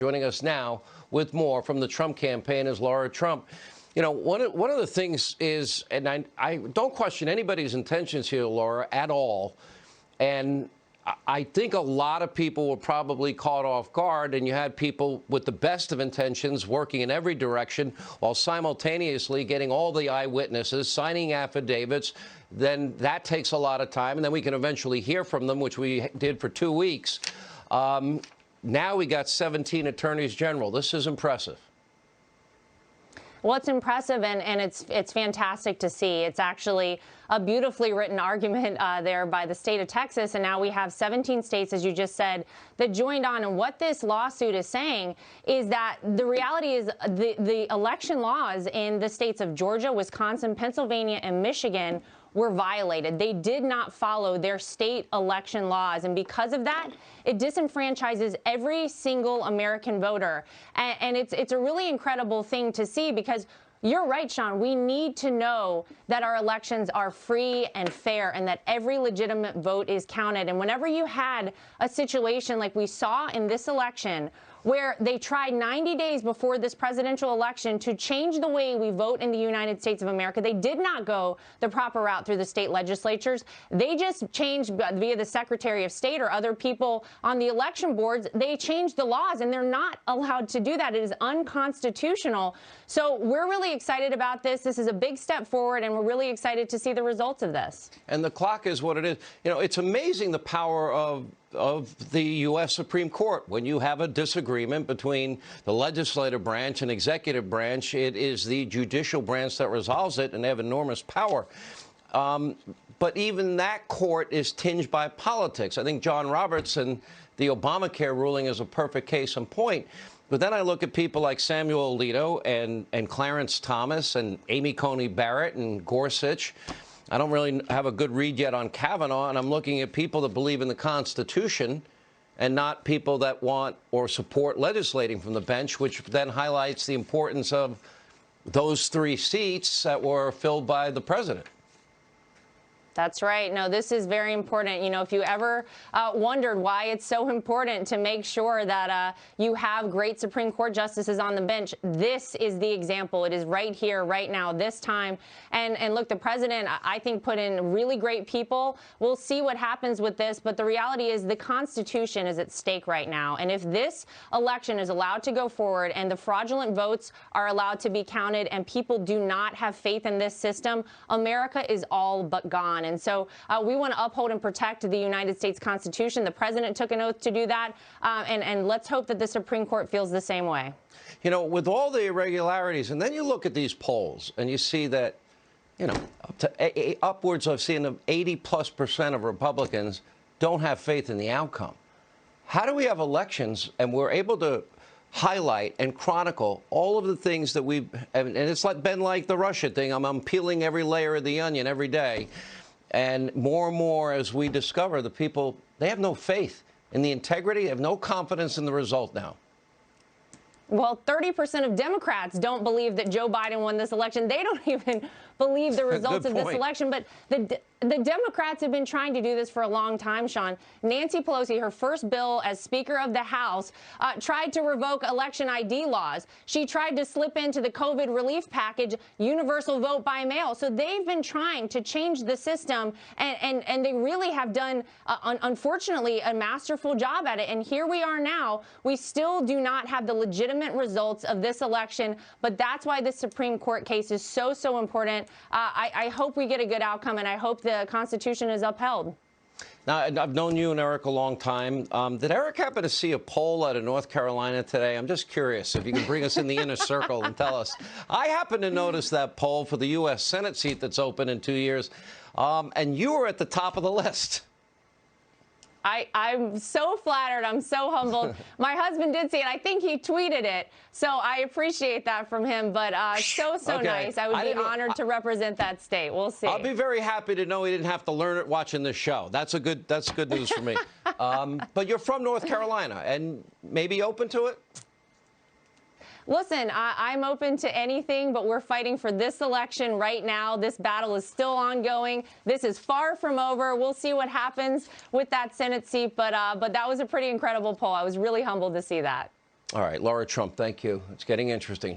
Joining us now with more from the Trump campaign is Lara Trump. You know, one of the things is, and I don't question anybody's intentions here, Lara, at all. And I think a lot of people were probably caught off guard, and you had people with the best of intentions working in every direction while simultaneously getting all the eyewitnesses, signing affidavits. Then that takes a lot of time, and then we can eventually hear from them, which we did for 2 weeks. Now we got 17 attorneys general. This is impressive. Well, it's impressive, and it's fantastic to see. It's actually a beautifully written argument there by the state of Texas, and now we have 17 states, as you just said, that joined on. And what this lawsuit is saying is that the reality is the election laws in the states of Georgia, Wisconsin, Pennsylvania, and Michigan were violated. They did not follow their state election laws, and because of that, it disenfranchises every single American voter. And it's a really incredible thing to see, because you're right, Sean. We need to know that our elections are free and fair and that every legitimate vote is counted. And whenever you had a situation like we saw in this election, where they tried 90 days before this presidential election to change the way we vote in the United States of America, they did not go the proper route through the state legislatures. They just changed via the Secretary of State or other people on the election boards. They changed the laws, and they're not allowed to do that. It is unconstitutional. So we're really excited about this. This is a big step forward, and we're really excited to see the results of this. And the clock is what it is. You know, it's amazing the power of the U.S. Supreme Court. When you have a disagreement between the legislative branch and executive branch, it is the judicial branch that resolves it, and they have enormous power. But even that court is tinged by politics. I think John Roberts and the Obamacare ruling is a perfect case in point. But then I look at people like Samuel Alito and Clarence Thomas and Amy Coney Barrett and Gorsuch. I don't really have a good read yet on Kavanaugh, and I'm looking at people that believe in the Constitution and not people that want or support legislating from the bench, which then highlights the importance of those 3 seats that were filled by the president. That's right. No, this is very important. You know, if you ever wondered why it's so important to make sure that you have great Supreme Court justices on the bench, this is the example. It is right here, right now, this time. And look, the president, I think, put in really great people. We'll see what happens with this. But the reality is the Constitution is at stake right now. And if this election is allowed to go forward and the fraudulent votes are allowed to be counted and people do not have faith in this system, America is all but gone. And so we want to uphold and protect the United States Constitution. The president took an oath to do that. And let's hope that the Supreme Court feels the same way. You know, with all the irregularities, and then you look at these polls and you see that, you know, upwards of seeing 80+% of Republicans don't have faith in the outcome. How do we have elections and we're able to highlight and chronicle all of the things that and it's been like the Russia thing. I'm peeling every layer of the onion every day. And more as we discover the people, they have no faith in the integrity, they have no confidence in the result now. Well, 30% of Democrats don't believe that Joe Biden won this election. They don't even believe the results of this election. But the Democrats have been trying to do this for a long time, Sean. Nancy Pelosi, her first bill as Speaker of the House, tried to revoke election ID laws. She tried to slip into the COVID relief package universal vote by mail. So they've been trying to change the system, and they really have done, unfortunately, a masterful job at it. And here we are now. We still do not have the legitimate results of this election, but that's why the Supreme Court case is so important. I hope we get a good outcome, and I hope the Constitution is upheld. Now, I've known you and Eric a long time. Did Eric happen to see a poll out of North Carolina today? I'm just curious if you can bring us in the inner circle and tell us. I happened to notice that poll for the U.S. Senate seat that's open in 2 years, and you were at the top of the list. I'm so flattered. I'm so humbled. My husband did see it. I think he tweeted it. So I appreciate that from him. But so okay. Nice. I would be honored to represent that state. We'll see. I'll be very happy to know he didn't have to learn it watching this show. That's good news for me. But you're from North Carolina and maybe open to it? Listen, I'm open to anything, but we're fighting for this election right now. This battle is still ongoing. This is far from over. We'll see what happens with that Senate seat, but that was a pretty incredible poll. I was really humbled to see that. All right, Laura Trump, thank you. It's getting interesting.